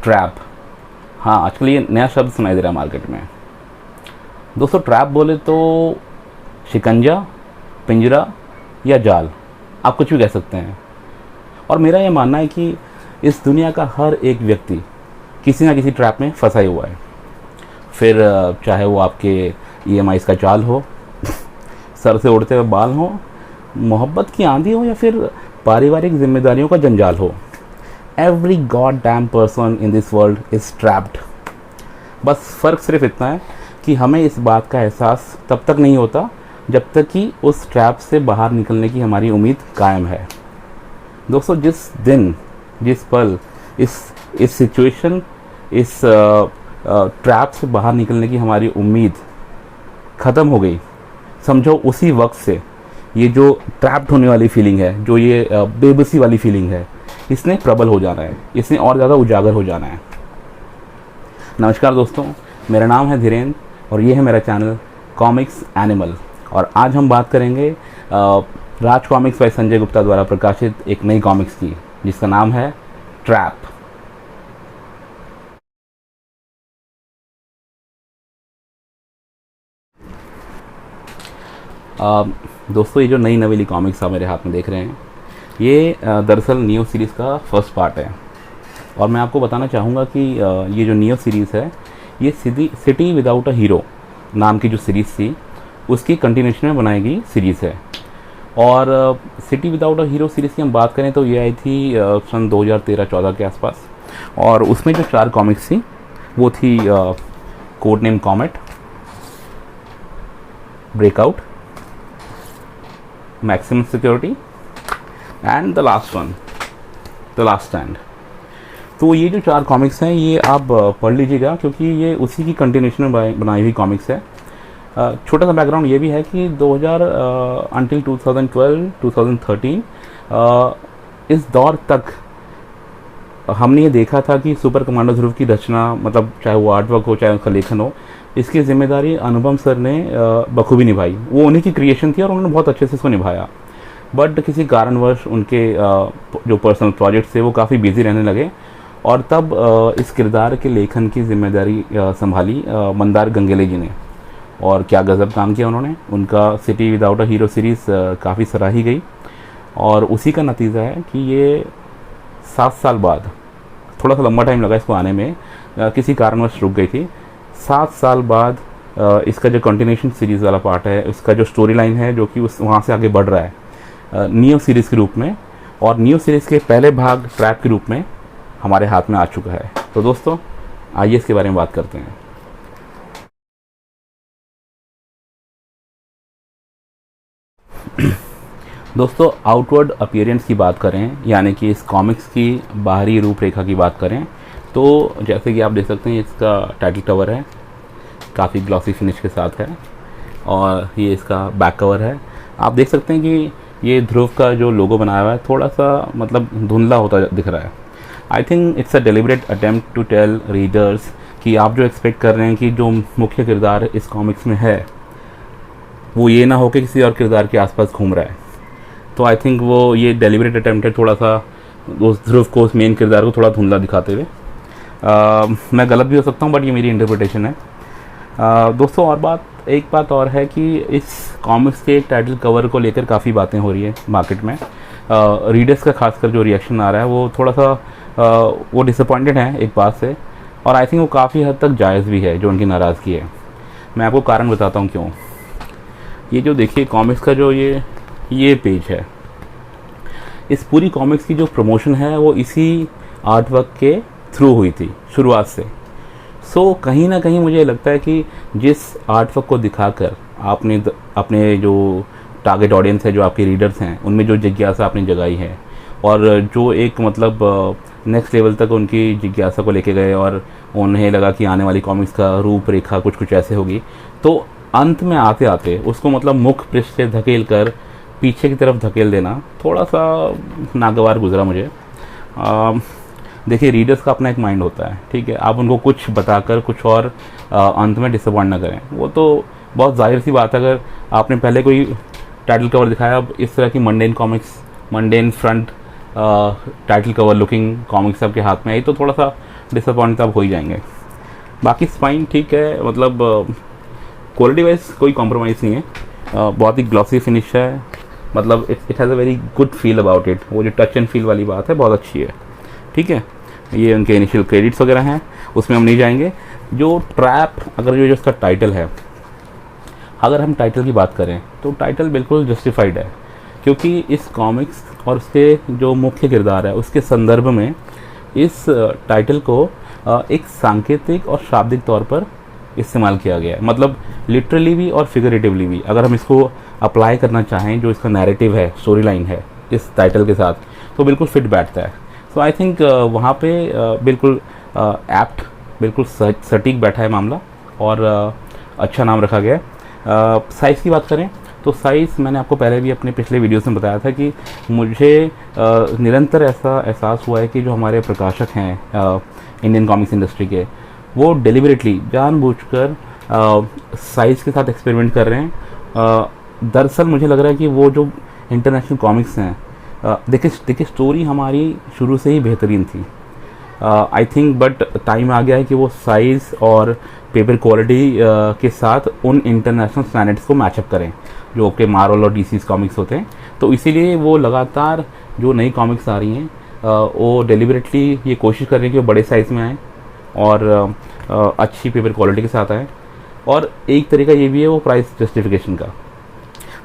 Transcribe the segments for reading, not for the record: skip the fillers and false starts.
Trap. हाँ, आजकल ये नया शब्द सुनाई दे रहा है मार्केट में। दोस्तों, ट्रैप बोले तो शिकंजा, पिंजरा या जाल, आप कुछ भी कह सकते हैं। और मेरा ये मानना है कि इस दुनिया का हर एक व्यक्ति किसी ना किसी ट्रैप में फंसा ही हुआ है। फिर चाहे वो आपके EMIs का जाल हो, सर से उड़ते हुए बाल हो, मोहब्बत की आंधी हो, या फिर पारिवारिक जिम्मेदारियों का जंजाल हो। Every god damn person in this world is trapped. बस फ़र्क सिर्फ इतना है कि हमें इस बात का एहसास तब तक नहीं होता जब तक कि उस ट्रैप से बाहर निकलने की हमारी उम्मीद कायम है। दोस्तों, जिस दिन, जिस पल इस सिचुएशन, इस ट्रैप से बाहर निकलने की हमारी उम्मीद ख़त्म हो गई, समझो उसी वक्त से ये जो ट्रैप्ड होने वाली फीलिंग है, जो ये बेबसी वाली फीलिंग है, इसने प्रबल हो जाना है, इसने और ज़्यादा उजागर हो जाना है। नमस्कार दोस्तों, मेरा नाम है धीरेन्द्र और ये है मेरा चैनल कॉमिक्स एनिमल। और आज हम बात करेंगे राज कॉमिक्स बाय संजय गुप्ता द्वारा प्रकाशित एक नई कॉमिक्स की, जिसका नाम है ट्रैप। दोस्तों, ये जो नई नवेली कॉमिक्स आप मेरे हाथ में देख रहे हैं, ये दरअसल नियो सीरीज़ का फर्स्ट पार्ट है। और मैं आपको बताना चाहूँगा कि ये जो नियो सीरीज़ है, ये सिटी विदाउट अ हीरो नाम की जो सीरीज़ थी, उसकी कंटिन्यूशन में बनाई गई सीरीज़ है। और city without a hero series की हम बात करें तो ये आई थी सन 2013-14 के आसपास। और उसमें जो 4 कॉमिक्स थी वो थी code name comet, breakout, maximum security and the last one, the last stand. तो ये जो 4 कॉमिक्स हैं, ये आप पढ़ लीजिएगा, क्योंकि ये उसी की कंटिन्यूशन में बनाई हुई कॉमिक्स है। छोटा सा बैकग्राउंड ये भी है कि 2000 अंटिल 2012-2013 इस दौर तक हमने ये देखा था कि सुपर कमांडो ध्रुव की रचना, मतलब चाहे वो आर्ट वर्क हो, चाहे उसका लेखन हो, इसकी जिम्मेदारी अनुपम सर ने बखूबी निभाई। वो उन्हीं की क्रिएशन थी और उन्होंने बहुत अच्छे से इसको निभाया। बट किसी कारणवश उनके जो पर्सनल प्रोजेक्ट्स थे वो काफ़ी बिजी रहने लगे, और तब इस किरदार के लेखन की जिम्मेदारी संभाली मंदार गंगेले जी ने। और क्या गज़ब काम किया उन्होंने। उनका city without a hero series काफ़ी सराही गई, और उसी का नतीजा है कि ये 7 साल बाद, थोड़ा सा लंबा टाइम लगा इसको आने में, किसी कारणवश रुक गई थी। 7 साल बाद इसका जो कंटिन्यूशन सीरीज़ वाला पार्ट है, उसका जो स्टोरी लाइन है, जो कि उस वहाँ से आगे बढ़ रहा है नियो सीरीज़ के रूप में, और नियो सीरीज़ के पहले भाग ट्रैप के रूप में हमारे हाथ में आ चुका है। तो दोस्तों, आइए इसके बारे में बात करते हैं। दोस्तों, आउटवर्ड अपीयरेंस की बात करें, यानी कि इस कॉमिक्स की बाहरी रूपरेखा की बात करें, तो जैसे कि आप देख सकते हैं, इसका टाइटल कवर है, काफ़ी ग्लॉसी फिनिश के साथ है, और ये इसका बैक कवर है। आप देख सकते हैं कि ये ध्रुव का जो लोगो बनाया हुआ है, थोड़ा सा मतलब धुंधला होता दिख रहा है। I think it's a deliberate attempt to tell readers कि आप जो एक्सपेक्ट कर रहे हैं कि जो मुख्य किरदार इस कॉमिक्स में है, वो ये ना हो कि किसी और किरदार के आसपास घूम रहा है। तो आई थिंक वो ये डेलिबरेट अटेम्प्ट है, थोड़ा सा उस ध्रुव को, उस मेन किरदार को थोड़ा धुंधला दिखाते हुए। मैं गलत भी हो सकता हूँ, बट ये मेरी इंटरप्रिटेशन है। दोस्तों, और एक बात और है कि इस कॉमिक्स के टाइटल कवर को लेकर काफ़ी बातें हो रही है मार्केट में। रीडर्स का खासकर जो रिएक्शन आ रहा है, वो थोड़ा सा वो डिसअपॉइंटेड है एक बात से, और आई थिंक वो काफ़ी हद तक जायज़ भी है जो उनकी नाराज़गी है। मैं आपको कारण बताता हूँ क्यों। ये जो देखिए कॉमिक्स का जो ये पेज है, इस पूरी कॉमिक्स की जो प्रमोशन है वो इसी आर्ट वर्क के थ्रू हुई थी शुरुआत से। सो कहीं ना कहीं मुझे लगता है कि जिस आर्ट वर्क को दिखाकर आपने अपने जो टारगेट ऑडियंस है, जो आपके रीडर्स हैं, उनमें जो जिज्ञासा आपने जगाई है, और जो एक मतलब नेक्स्ट लेवल तक उनकी जिज्ञासा को लेके गए, और उन्हें लगा कि आने वाली कॉमिक्स का रूपरेखा कुछ ऐसे होगी, तो अंत में आते आते उसको मतलब मुख्य पृष्ठ से धकेल कर पीछे की तरफ धकेल देना थोड़ा सा नागवार गुजरा मुझे। देखिए, रीडर्स का अपना एक माइंड होता है, ठीक है। आप उनको कुछ बताकर कुछ और अंत में डिसअपॉइंट ना करें, वो तो बहुत जाहिर सी बात है। अगर आपने पहले कोई टाइटल कवर दिखाया, अब इस तरह की mundane comics, mundane front title cover looking comics आपके हाथ में आई, तो थोड़ा सा डिसअपॉइंट आप हो ही जाएंगे। बाकी स्पाइन ठीक है, मतलब क्वालिटी वाइज कोई कॉम्प्रोमाइज़ नहीं है, बहुत ही ग्लॉसी फिनिश है, मतलब it has a very good feel about it. वो जो टच एंड फील वाली बात है बहुत अच्छी है, ठीक है। ये उनके इनिशियल क्रेडिट्स वगैरह हैं, उसमें हम नहीं जाएंगे। जो ट्रैप, अगर जो उसका टाइटल है, अगर हम टाइटल की बात करें तो टाइटल बिल्कुल जस्टिफाइड है, क्योंकि इस कॉमिक्स और उसके जो मुख्य किरदार है उसके संदर्भ में इस टाइटल को एक सांकेतिक और शाब्दिक तौर पर इस्तेमाल किया गया है, मतलब लिटरली भी और फिगरेटिवली भी। अगर हम इसको अप्लाई करना चाहें, जो इसका नैरेटिव है, स्टोरी लाइन है इस टाइटल के साथ, तो बिल्कुल फिट बैठता है। सो आई थिंक वहाँ पे बिल्कुल एप्ट, बिल्कुल सटीक बैठा है मामला, और अच्छा नाम रखा गया है। साइज़ की बात करें तो साइज़ मैंने आपको पहले भी अपने पिछले वीडियोस में बताया था कि मुझे निरंतर ऐसा एहसास हुआ है कि जो हमारे प्रकाशक हैं इंडियन कॉमिक्स इंडस्ट्री के, वो डेलिबरेटली जानबूझकर साइज़ के साथ एक्सपेरिमेंट कर रहे हैं। दरअसल मुझे लग रहा है कि वो जो इंटरनेशनल कॉमिक्स हैं, देखिए स्टोरी हमारी शुरू से ही बेहतरीन थी, आई थिंक, बट टाइम आ गया है कि वो साइज़ और पेपर क्वालिटी के साथ उन इंटरनेशनल स्टैंडर्ड्स को मैचअप करें जो कि मार्वल और डीसी कॉमिक्स होते हैं। तो इसीलिए वो लगातार जो नई कॉमिक्स आ रही हैं वो डेलिबरेटली ये कोशिश कर रहे हैं कि वो बड़े साइज़ में आएँ और अच्छी पेपर क्वालिटी के साथ आएँ। और एक तरीका ये भी है वो प्राइस जस्टिफिकेशन का।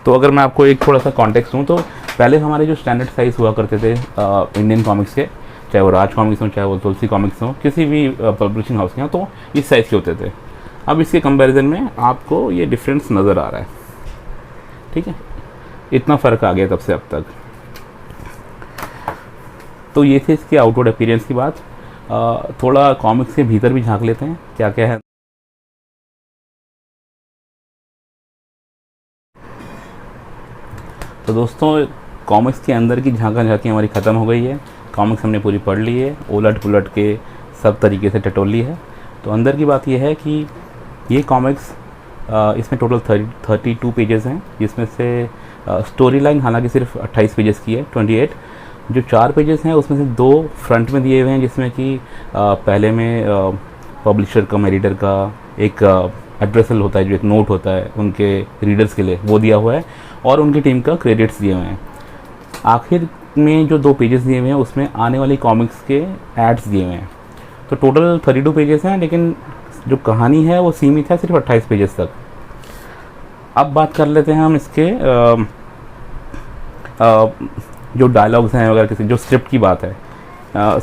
तो अगर मैं आपको एक थोड़ा सा कॉन्टेक्स्ट दूँ, तो पहले हमारे जो स्टैंडर्ड साइज़ हुआ करते थे इंडियन कॉमिक्स के, चाहे वो राज कॉमिक्स हों, चाहे वो तुलसी कॉमिक्स हों, किसी भी पब्लिशिंग हाउस के यहाँ, तो इस साइज़ के होते थे। अब इसके कंपैरिजन में आपको ये डिफरेंस नज़र आ रहा है, ठीक है, इतना फ़र्क आ गया तब से अब तक। तो ये थी इसके आउटवर्ड अपीयरेंस की बात। थोड़ा कॉमिक्स के भीतर भी झांक लेते हैं क्या क्या है। तो दोस्तों, कॉमिक्स के अंदर की झांका झांकी हमारी ख़त्म हो गई है। कॉमिक्स हमने पूरी पढ़ ली है, उलट पुलट के सब तरीके से टटोल ली है। तो अंदर की बात यह है कि ये कॉमिक्स, इसमें टोटल 32 पेजेस हैं, जिसमें से स्टोरी लाइन हालांकि सिर्फ 28 पेजेस की है, 28। जो 4 पेजेस हैं उसमें से 2 फ्रंट में दिए हुए हैं, जिसमें कि पहले में पब्लिशर का, एडिटर का एक एड्रेसल होता है, जो एक नोट होता है उनके रीडर्स के लिए, वो दिया हुआ है, और उनकी टीम का क्रेडिट्स दिए हुए हैं। आखिर में जो 2 पेजेस दिए हुए हैं उसमें आने वाली कॉमिक्स के एड्स दिए हुए हैं। तो टोटल 32 पेजेस हैं, लेकिन जो कहानी है वो सीमित है सिर्फ 28 पेजेस तक। अब बात कर लेते हैं हम इसके जो डायलॉग्स हैं वगैरह, किसी जो स्क्रिप्ट की बात है।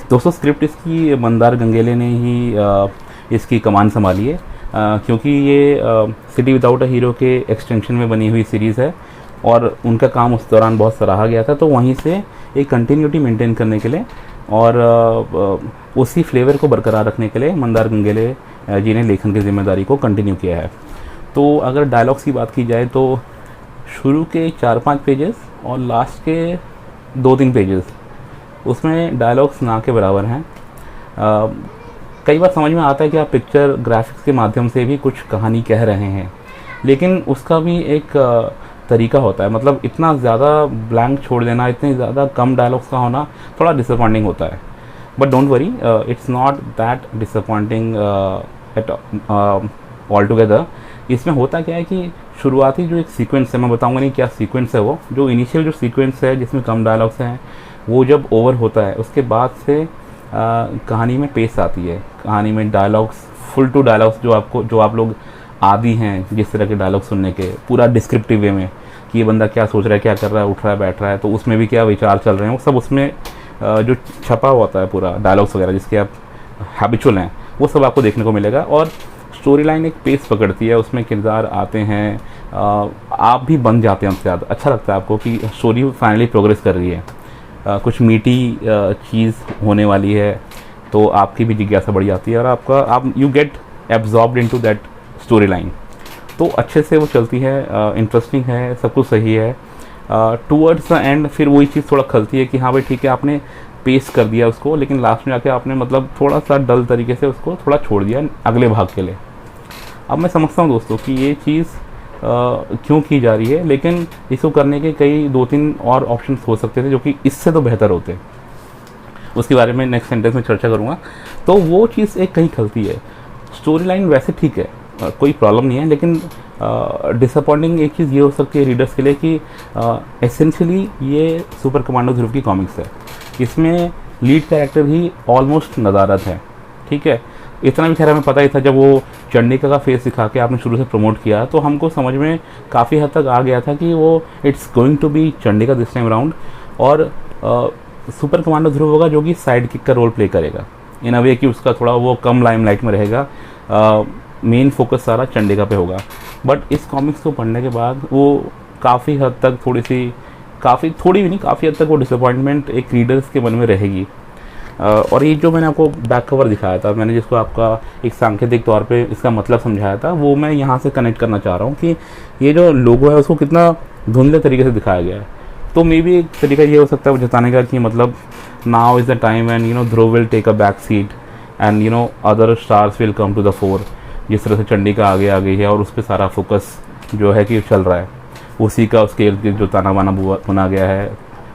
दोस्तों, स्क्रिप्ट इसकी मंदार गंगेले ने ही इसकी कमान संभाली है, क्योंकि ये सिटी विदाउट अ हीरो के एक्सटेंशन में बनी हुई सीरीज़ है, और उनका काम उस दौरान बहुत सराहा गया था। तो वहीं से एक कंटिन्यूटी मेंटेन करने के लिए और उसी फ्लेवर को बरकरार रखने के लिए मंदार गंगेले जी ने लेखन की जिम्मेदारी को कंटिन्यू किया है। तो अगर डायलॉग्स की बात की जाए तो शुरू के 4-5 पेजेस और लास्ट के 2-3 पेजेस, उसमें डायलॉग्स ना के बराबर हैं। कई बार समझ में आता है कि आप पिक्चर ग्राफिक्स के माध्यम से भी कुछ कहानी कह रहे हैं, लेकिन उसका भी एक तरीका होता है। मतलब इतना ज़्यादा ब्लैंक छोड़ देना, इतने ज़्यादा कम डायलॉग्स का होना थोड़ा डिसअपॉइंटिंग होता है। But don't worry, it's not that disappointing at all together. इसमें होता क्या है कि शुरुआती जो एक सीक्वेंस है, मैं बताऊंगा नहीं क्या सीक्वेंस है, वो जो इनिशियल जो सीक्वेंस है जिसमें कम डायलॉग्स हैं, वो जब ओवर होता है उसके बाद से कहानी में पेस आती है। कहानी में डायलॉग्स, फुल टू डायलॉग्स, जो आप लोग आदी हैं जिस तरह के डायलॉग सुनने के, पूरा डिस्क्रिप्टिव वे में कि ये बंदा क्या सोच रहा है, क्या कर रहा है, उठ रहा है, बैठ रहा है, तो उसमें भी क्या विचार चल रहे हैं, वो सब उसमें जो छपा होता है पूरा डायलॉग्स वगैरह, जिसके आप हैबिचुअल हैं, वो सब आपको देखने को मिलेगा। और स्टोरी लाइन एक पेस पकड़ती है, उसमें किरदार आते हैं, आप भी बन जाते हैं उनसे ज़्यादा। अच्छा लगता है आपको कि स्टोरी फाइनली प्रोग्रेस कर रही है, कुछ मीठी चीज़ होने वाली है, तो आपकी भी जिज्ञासा बढ़ जाती है और आप you get absorbed into that story line. तो अच्छे से वो चलती है, इंटरेस्टिंग है, सब कुछ सही है। टूवर्ड्स द एंड फिर वही चीज़ थोड़ा खलती है कि हाँ भाई ठीक है, आपने पेश कर दिया उसको, लेकिन लास्ट में जाके आपने मतलब थोड़ा सा डल तरीके से उसको थोड़ा छोड़ दिया अगले भाग के लिए। अब मैं समझता हूँ दोस्तों कि ये चीज़ क्यों की जा रही है, लेकिन इसको करने के कई 2-3 और ऑप्शंस हो सकते थे जो कि इससे तो बेहतर होते। उसके बारे में नेक्स्ट सेंटेंस में चर्चा करूँगा। तो वो चीज़ एक कहीं खलती है। स्टोरी लाइन वैसे ठीक है, कोई प्रॉब्लम नहीं है, लेकिन डिसअपॉइंटिंग एक चीज़ ये हो सकती है रीडर्स के लिए कि एसेंशियली ये सुपर कमांडो ध्रुव की कॉमिक्स है। इसमें लीड कैरेक्टर ही ऑलमोस्ट नदारत है, ठीक है। इतना भी खैर हमें पता ही था, जब वो चंडिका का फेस दिखा के आपने शुरू से प्रमोट किया तो हमको समझ में काफ़ी हद तक आ गया था कि वो it's going to be Chandika this time round, और सुपर कमांडो ध्रुव होगा जो कि साइड किक का रोल प्ले करेगा इन अ वे कि उसका थोड़ा वो कम लाइमलाइट में रहेगा, मेन फोकस सारा चंडिका पे होगा। बट इस कॉमिक्स को पढ़ने के बाद वो काफ़ी हद तक थोड़ी भी नहीं, काफ़ी हद तक वो डिसअपॉइंटमेंट एक रीडर्स के मन में रहेगी। और ये जो मैंने आपको बैक कवर दिखाया था, मैंने जिसको आपका एक सांकेतिक तौर पे इसका मतलब समझाया था, वो मैं यहाँ से कनेक्ट करना चाह रहा हूँ कि ये जो लोगो है उसको कितना धुंधले तरीके से दिखाया गया है। तो मे बी एक तरीका ये हो सकता है वो जताने का कि मतलब now is the time and Dhruv will take a back seat and other stars will come to the fore. जिस तरह से चंडिका आगे आ गई है और उस पर सारा फोकस जो है कि चल रहा है, उसी का उसके इर्द गिर्द जो ताना बाना बुना गया है,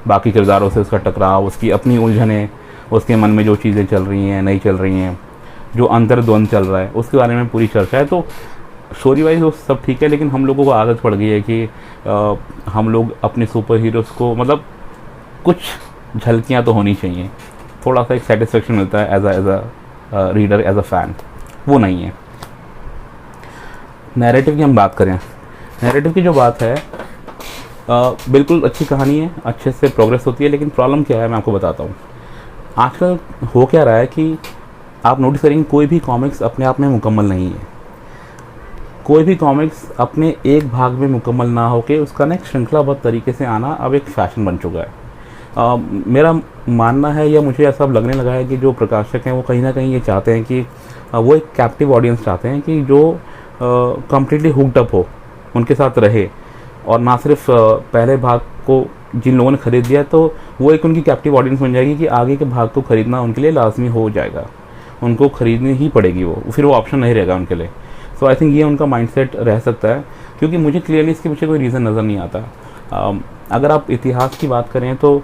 बाकी किरदारों से उसका टकराव, उसकी अपनी उलझनें, उसके मन में जो चीज़ें चल रही हैं नहीं चल रही हैं, जो अंतर्द्वंद चल रहा है, उसके बारे में पूरी चर्चा है। तो स्टोरी वाइज वो सब ठीक है, लेकिन हम लोगों को आदत पड़ गई है कि हम लोग अपने सुपर हीरोज़ को मतलब कुछ झलकियाँ तो होनी चाहिए, थोड़ा सा एक सेटिस्फेक्शन मिलता है as a reader, as a fan, वो नहीं है। नैरेटिव की हम बात करें, नैरेटिव की जो बात है बिल्कुल अच्छी कहानी है, अच्छे से प्रोग्रेस होती है, लेकिन प्रॉब्लम क्या है मैं आपको बताता हूँ। आजकल हो क्या रहा है कि आप नोटिस करेंगे कोई भी कॉमिक्स अपने आप में मुकम्मल नहीं है। कोई भी कॉमिक्स अपने एक भाग में मुकम्मल ना होके उसका ना एक श्रृंखलाबद्ध तरीके से आना अब एक फैशन बन चुका है। मेरा मानना है, या मुझे ऐसा लगने लगा है कि जो प्रकाशक हैं वो कहीं ना कहीं ये चाहते हैं कि वो एक कैप्टिव ऑडियंस चाहते हैं कि जो कम्प्लीटली हुक्ड अप हो, उनके साथ रहे, और ना सिर्फ पहले भाग को जिन लोगों ने ख़रीद लिया तो वो एक उनकी कैप्टिव ऑडियंस बन जाएगी कि आगे के भाग को ख़रीदना उनके लिए लाजमी हो जाएगा, उनको ख़रीदनी ही पड़ेगी, वो फिर वो ऑप्शन नहीं रहेगा उनके लिए। सो आई थिंक ये उनका माइंडसेट रह सकता है, क्योंकि मुझे क्लियरली इसके पीछे कोई रीज़न नज़र नहीं आता। अगर आप इतिहास की बात करें तो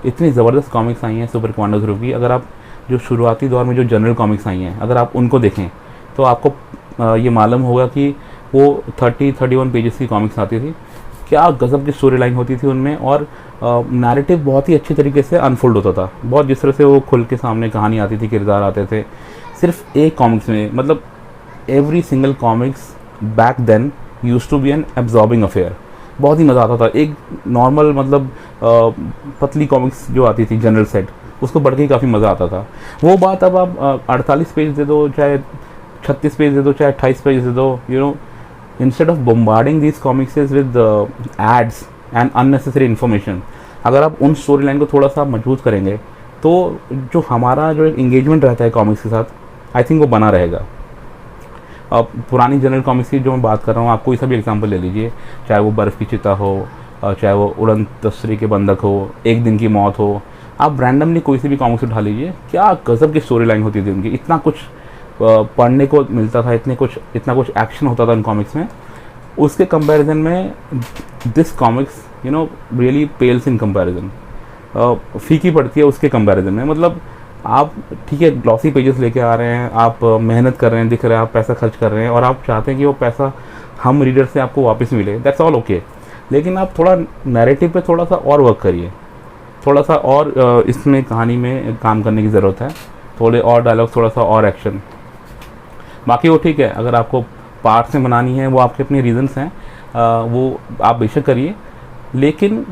इतनी ज़बरदस्त कॉमिक्स आई हैं सुपर कमांडो ध्रुव की। अगर आप जो शुरुआती दौर में जो जनरल कॉमिक्स आई हैं, अगर आप उनको देखें तो आपको ये मालूम होगा कि वो 30-31 पेजेस की कॉमिक्स आती थी, क्या गज़ब की स्टोरी लाइन होती थी उनमें, और नैरेटिव बहुत ही अच्छे तरीके से अनफोल्ड होता था। बहुत जिस तरह से वो खुल के सामने कहानी आती थी, किरदार आते थे, सिर्फ एक कॉमिक्स में, मतलब every single comics back then used to be an absorbing affair. बहुत ही मज़ा आता था। एक नॉर्मल मतलब पतली कॉमिक्स जो आती थी जनरल सेट, उसको पढ़ के ही काफ़ी मज़ा आता था। वो बात अब आप 48 पेज दे दो, चाहे 36 पेज दे दो, चाहे 28 पेज दे दो, instead of bombarding these comics with ads and unnecessary information, अगर आप उन स्टोरी लाइन को थोड़ा सा मजबूत करेंगे तो जो हमारा जो इंगेजमेंट रहता है कॉमिक्स के साथ, आई थिंक वो बना रहेगा। अब पुरानी जनरल कॉमिक्स की जो मैं बात कर रहा हूँ, आप कोई सा भी एग्जांपल ले लीजिए, चाहे वो बर्फ़ की चिता हो, चाहे वो उड़न तस्री के बंधक हो, एक दिन की मौत हो, आप रैंडमली कोई सी भी कॉमिक्स उठा लीजिए, क्या गज़ब की स्टोरी लाइन होती थी उनकी, इतना कुछ पढ़ने को मिलता था, इतना कुछ एक्शन होता था उन कॉमिक्स में। उसके कंपैरिजन में this comics really pales in comparison, फीकी पड़ती है उसके कंपैरिजन में। मतलब आप ठीक है ग्लॉसी पेजेस लेके आ रहे हैं, आप मेहनत कर रहे हैं, दिख रहा है आप पैसा खर्च कर रहे हैं, और आप चाहते हैं कि वो पैसा हम रीडर से आपको वापस मिले, दैट्स ऑल ओके। लेकिन आप थोड़ा नैरेटिव पे थोड़ा सा और वर्क करिए, थोड़ा सा और इसमें कहानी में काम करने की ज़रूरत है, थोड़े और डायलॉग, थोड़ा सा और एक्शन। बाकी वो ठीक है, अगर आपको पार्ट्स में बनानी है, वो आपके अपने रीजंस हैं, वो आप बेशक करिए। लेकिन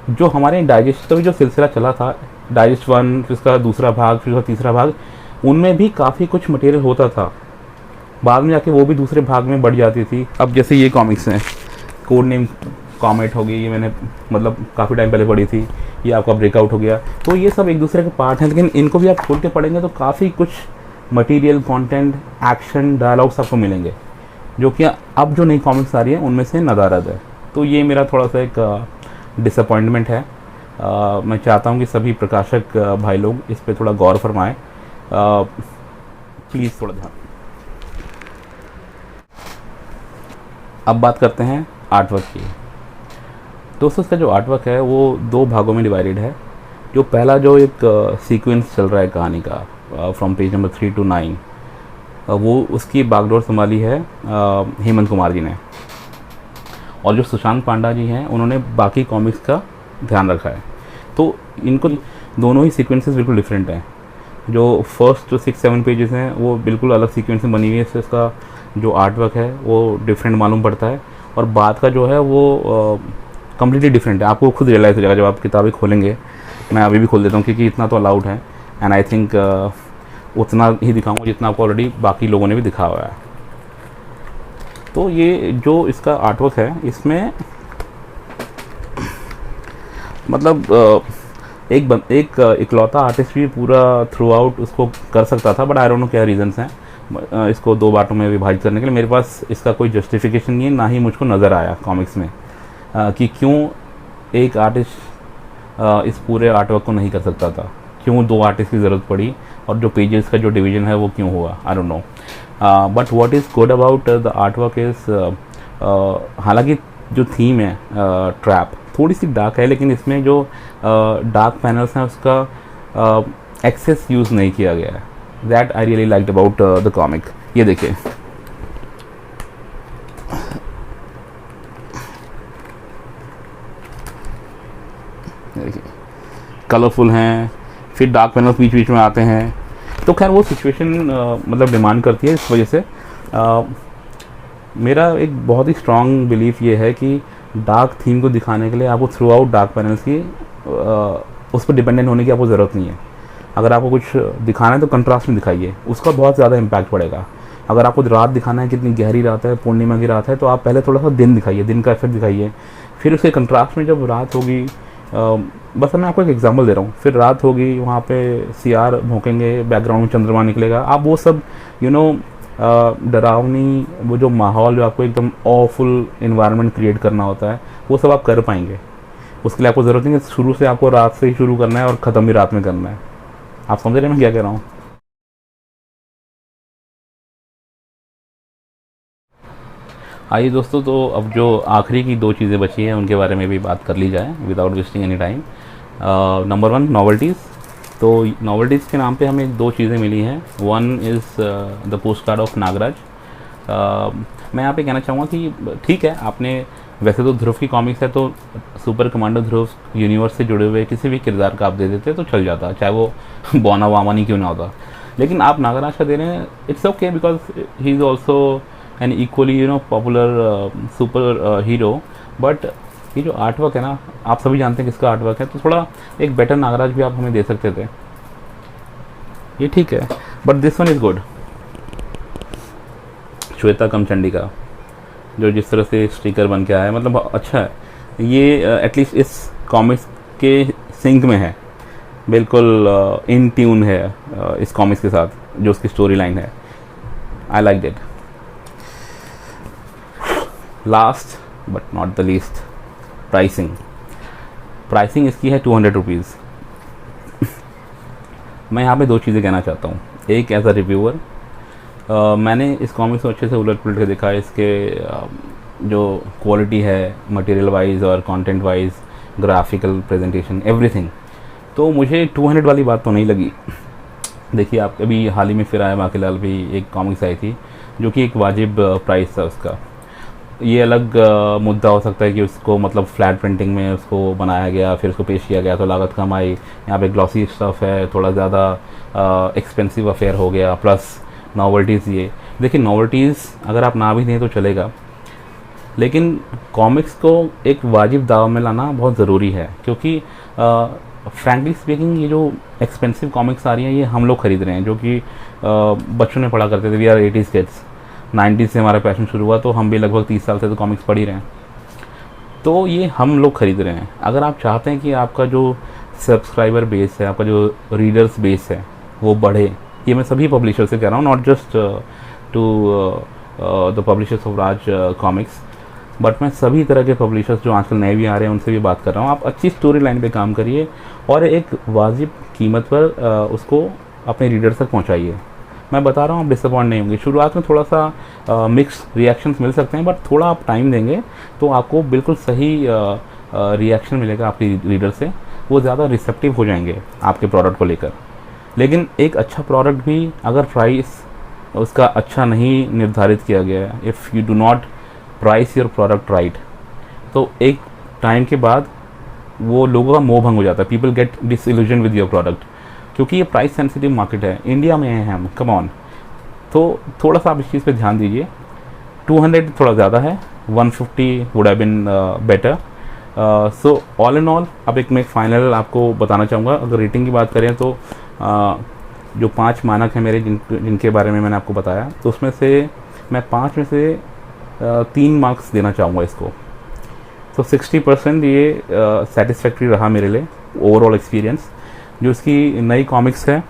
जो हमारे डाइजेस्ट का भी जो सिलसिला चला था, डाइजेस्ट 1, फिर उसका दूसरा भाग, फिर उसका तीसरा भाग, उनमें भी काफ़ी कुछ मटेरियल होता था, बाद में जाके वो भी दूसरे भाग में बढ़ जाती थी। अब जैसे ये कॉमिक्स हैं, कोड नेम कॉमेट हो गई, ये मैंने मतलब काफ़ी टाइम पहले पढ़ी थी, ये आपका ब्रेकआउट हो गया, तो ये सब एक दूसरे के पार्ट हैं, लेकिन इनको भी आप खोल के पढ़ेंगे तो काफ़ी कुछ मटेरियल, कंटेंट, एक्शन, डायलॉग्स आपको मिलेंगे, जो कि अब जो नई कॉमिक्स आ रही है उनमें से नदारद है। तो ये मेरा थोड़ा सा एक डिसअपॉइंटमेंट है। मैं चाहता हूँ कि सभी प्रकाशक भाई लोग इस पे थोड़ा गौर फरमाएं, प्लीज़ थोड़ा ध्यान। अब बात करते हैं आर्टवर्क की। दोस्तों इसका जो आर्टवर्क है वो 2 भागों में डिवाइडेड है। जो पहला जो एक सीक्वेंस चल रहा है कहानी का फ्रॉम पेज नंबर 3 to 9, वो उसकी बागडोर संभाली है हेमंत कुमार जी ने, और जो सुशांत पांडा जी हैं उन्होंने बाकी कॉमिक्स का ध्यान रखा है। तो इनको दोनों ही सीक्वेंसेस बिल्कुल डिफरेंट हैं। जो फर्स्ट जो 6-7 पेजेस हैं वो बिल्कुल अलग सीक्वेंस में बनी हुई है, इससे इसका जो आर्ट वर्क है वो डिफरेंट मालूम पड़ता है, और बाद का जो है वो कम्प्लीटली डिफरेंट है। आपको खुद रियलाइज़ हो जाएगा जब आप किताबें खोलेंगे। मैं अभी भी खोल देता हूँ क्योंकि इतना तो अलाउड है, एंड आई थिंक उतना ही दिखाऊंगा जितना आपको ऑलरेडी बाकी लोगों ने भी दिखा हुआ है। तो ये जो इसका आर्टवर्क है इसमें मतलब एक इकलौता आर्टिस्ट भी पूरा थ्रू आउट उसको कर सकता था, बट आई डोंट नो क्या रीजंस हैं इसको दो बांटों में विभाजित करने के लिए। मेरे पास इसका कोई जस्टिफिकेशन नहीं है, ना ही मुझको नज़र आया कॉमिक्स में कि क्यों एक आर्टिस्ट इस पूरे आर्टवर्क को नहीं कर सकता था, क्यों दो आर्टिस्ट की ज़रूरत पड़ी, और जो पेजेस का जो डिवीज़न है वो क्यों हुआ, I don't know. But what is good about the artwork is, हालांकि जो थीम है ट्रैप थोड़ी सी डार्क है, लेकिन इसमें जो डार्क पैनल्स हैं उसका एक्सेस यूज़ नहीं किया गया है। That I really liked about the comic. ये देखिए, कलरफुल हैं, फिर डार्क पैनल्स बीच बीच में आते हैं। तो खैर वो सिचुएशन मतलब डिमांड करती है, इस वजह से मेरा एक बहुत ही स्ट्रॉन्ग बिलीफ ये है कि डार्क थीम को दिखाने के लिए आपको थ्रू आउट डार्क पैनल्स की उस पर डिपेंडेंट होने की आपको ज़रूरत नहीं है। अगर आपको कुछ दिखाना है तो कंट्रास्ट में दिखाइए, उसका बहुत ज़्यादा इम्पैक्ट पड़ेगा। अगर आपको रात दिखाना है, कितनी गहरी रात है, पूर्णिमा की रात है, तो आप पहले थोड़ा सा दिन दिखाइए, दिन का इफेक्ट दिखाइए, फिर उसके कंट्रास्ट में जब रात होगी, बस मैं आपको एक एग्जांपल दे रहा हूँ, फिर रात होगी, वहाँ पे सियार भौंकेंगे, बैकग्राउंड में चंद्रमा निकलेगा, आप वो सब डरावनी वो जो माहौल जो आपको एकदम ऑफुल इन्वायरमेंट क्रिएट करना होता है वो सब आप कर पाएंगे। उसके लिए आपको ज़रूरत नहीं है शुरू से आपको रात से ही शुरू करना है और ख़त्म भी रात में करना है। आप समझ रहे हैं मैं क्या कह रहा हूँ? आइए दोस्तों, तो अब जो आखिरी की दो चीज़ें बची हैं उनके बारे में भी बात कर ली जाए without wasting any time. Number 1, नॉवेल्टीज़। तो नॉवेल्टीज़ के नाम पे हमें दो चीज़ें मिली हैं। One is the post card of Nagraj. मैं यहाँ पे कहना चाहूँगा कि ठीक है, आपने वैसे तो ध्रुव की कॉमिक्स है तो सुपर कमांडो ध्रुव यूनिवर्स से जुड़े हुए किसी भी किरदार का आप दे देते तो चल जाता, चाहे वो बौना वामानी क्यों ना होता। लेकिन आप नागराज का दे रहे हैं, it's okay, because he is also an equally popular super hero. But ये जो आर्ट वर्क है ना, आप सभी जानते हैं किसका आर्ट वर्क है, तो थोड़ा एक बेटर नागराज भी आप हमें दे सकते थे। ये ठीक है, but this one is good. Shweta कमचंडी का जो जिस तरह से स्टिकर बन के आया है, मतलब अच्छा है ये, एटलीस्ट इस कॉमिक्स के सिंक में है, बिल्कुल इन ट्यून है इस कॉमिक्स के साथ जो उसकी स्टोरी लाइन है। I like it. Last but not the least, pricing इसकी है 200 रुपीज़। मैं यहाँ पे दो चीज़ें कहना चाहता हूँ। एक, एज अ रिव्यूअर मैंने इस कॉमिक्स को अच्छे से उलट पुलट के देखा। इसके जो क्वालिटी है मटेरियल वाइज और content wise, graphical presentation, everything, तो मुझे 200 वाली बात तो नहीं लगी। देखिए, आप अभी हाल ही में फिर आया बाकीलाल भी एक कॉमिक्स आई थी जो कि एक वाजिब प्राइस था उसका। ये अलग मुद्दा हो सकता है कि उसको मतलब फ्लैट प्रिंटिंग में उसको बनाया गया, फिर उसको पेश किया गया तो लागत कम आई। यहाँ पे ग्लॉसी स्टफ है, थोड़ा ज़्यादा एक्सपेंसिव अफेयर हो गया, प्लस नॉवेल्टीज़। ये देखिए, नॉवेल्टीज़ अगर आप ना भी दें तो चलेगा, लेकिन कॉमिक्स को एक वाजिब दाव में लाना बहुत ज़रूरी है, क्योंकि फ्रैंकली स्पीकिंग ये जो एक्सपेंसिव कॉमिक्स आ रही हैं ये हम लोग ख़रीद रहे हैं, जो कि बच्चों में पढ़ा करते थे। We are 80s kids, 90s से हमारा पैशन शुरू हुआ, तो हम भी लगभग 30 साल से तो कॉमिक्स पढ़ ही रहे हैं। तो ये हम लोग ख़रीद रहे हैं। अगर आप चाहते हैं कि आपका जो सब्सक्राइबर बेस है, आपका जो रीडर्स बेस है वो बढ़े, ये मैं सभी पब्लिशर से कह रहा हूँ, not just to the publishers of Raj comics, but मैं सभी तरह के पब्लिशर्स जो आजकल नए भी आ रहे हैं उनसे भी बात कर रहा हूँ। आप अच्छी स्टोरी लाइन पे काम करिए और एक वाजिब कीमत पर उसको अपने रीडर्स तक पहुँचाइए। मैं बता रहा हूँ, आप डिसअपॉइंट नहीं होंगे। शुरुआत में थोड़ा सा मिक्स रिएक्शंस मिल सकते हैं, बट थोड़ा आप टाइम देंगे तो आपको बिल्कुल सही रिएक्शन मिलेगा आपकी रीडर से। वो ज़्यादा रिसेप्टिव हो जाएंगे आपके प्रोडक्ट को लेकर। लेकिन एक अच्छा प्रोडक्ट भी अगर प्राइस उसका अच्छा नहीं निर्धारित किया गया है, if you do not price your product right, तो एक टाइम के बाद वो लोगों का मोह भंग हो जाता है। People get disillusion with your product, क्योंकि ये प्राइस सेंसिटिव मार्केट है, इंडिया में हैं हम, कम ऑन। तो थोड़ा सा आप इस चीज़ पे ध्यान दीजिए। 200 थोड़ा ज़्यादा है, 150 would have been better. So all in all, अब एक मैं फाइनल आपको बताना चाहूँगा। अगर रेटिंग की बात करें तो जो 5 मानक हैं मेरे जिनके बारे में मैंने आपको बताया, तो उसमें से मैं 5 में से 3 मार्क्स देना चाहूँगा इसको। तो 60% ये सेटिस्फैक्ट्री रहा मेरे लिए ओवरऑल एक्सपीरियंस। जो इसकी नई कॉमिक्स है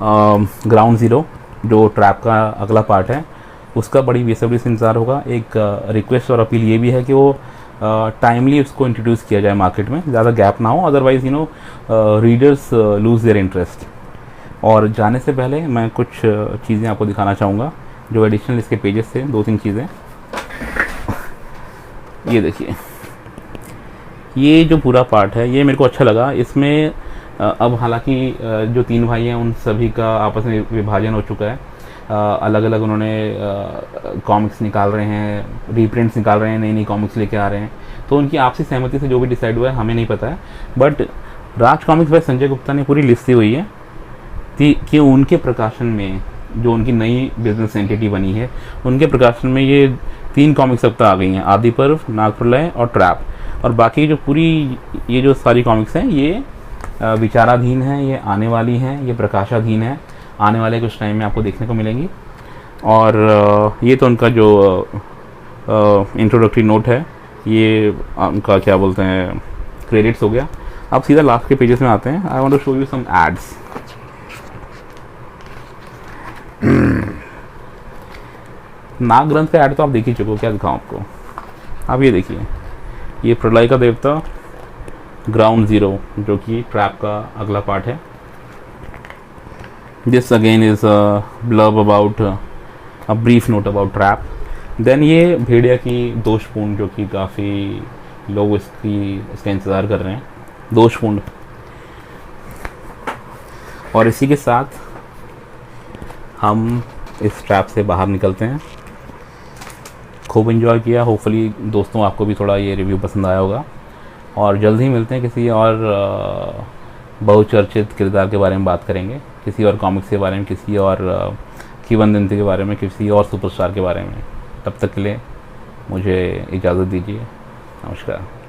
ग्राउंड ज़ीरो, जो ट्रैप का अगला पार्ट है, उसका बड़ी बेसब्री से इंतज़ार होगा। एक रिक्वेस्ट और अपील ये भी है कि वो टाइमली उसको इंट्रोड्यूस किया जाए मार्केट में, ज़्यादा गैप ना हो, otherwise readers lose their interest. और जाने से पहले मैं कुछ चीज़ें आपको दिखाना चाहूँगा जो एडिशनल इसके पेजेस थे, 2-3 चीज़ें। ये देखिए, ये जो पूरा पार्ट है ये मेरे को अच्छा लगा। इसमें अब हालांकि जो 3 भाई हैं उन सभी का आपस में विभाजन हो चुका है। अलग अलग उन्होंने कॉमिक्स निकाल रहे हैं, रीप्रिंट्स निकाल रहे हैं, नई नई कॉमिक्स लेके आ रहे हैं। तो उनकी आपसी सहमति से जो भी डिसाइड हुआ है हमें नहीं पता है, but Raj comics bye Sanjay Gupta ने पूरी लिस्ट दी हुई है कि उनके प्रकाशन में, जो उनकी नई बिजनेस एंटिटी बनी है, उनके प्रकाशन में ये 3 कॉमिक्स अब तक आ गई हैं, आदि पर्व, नागप्रलय और ट्रैप। और बाकी जो पूरी ये जो सारी कॉमिक्स हैं ये विचाराधीन हैं, ये आने वाली हैं, ये प्रकाशाधीन है, आने वाले कुछ टाइम में आपको देखने को मिलेंगी। और ये तो उनका जो इंट्रोडक्टरी नोट है, ये उनका क्या बोलते हैं, क्रेडिट्स हो गया। अब सीधा लास्ट के पेजेस में आते हैं। I want to show you some ads. नाग ग्रंथ का ऐड तो आप देख ही चुके हो, क्या दिखाऊं आपको। अब ये देखिए, ये प्रलय का देवता ग्राउंड ज़ीरो, जो कि ट्रैप का अगला पार्ट है। This again is blurb about a brief note about trap. Then ये भेड़िया की दोषपूर्ण, जो कि काफ़ी लोग इसका इंतज़ार कर रहे हैं, दोषपूर्ण। और इसी के साथ हम इस ट्रैप से बाहर निकलते हैं। खूब एंजॉय किया, होपफुली दोस्तों आपको भी थोड़ा ये रिव्यू पसंद आया होगा। और जल्द ही मिलते हैं, किसी और बहुचर्चित किरदार के बारे में बात करेंगे, किसी और कॉमिक्स के बारे में, किसी और किंवदंती के बारे में, किसी और सुपरस्टार के बारे में। तब तक के लिए मुझे इजाज़त दीजिए। नमस्कार।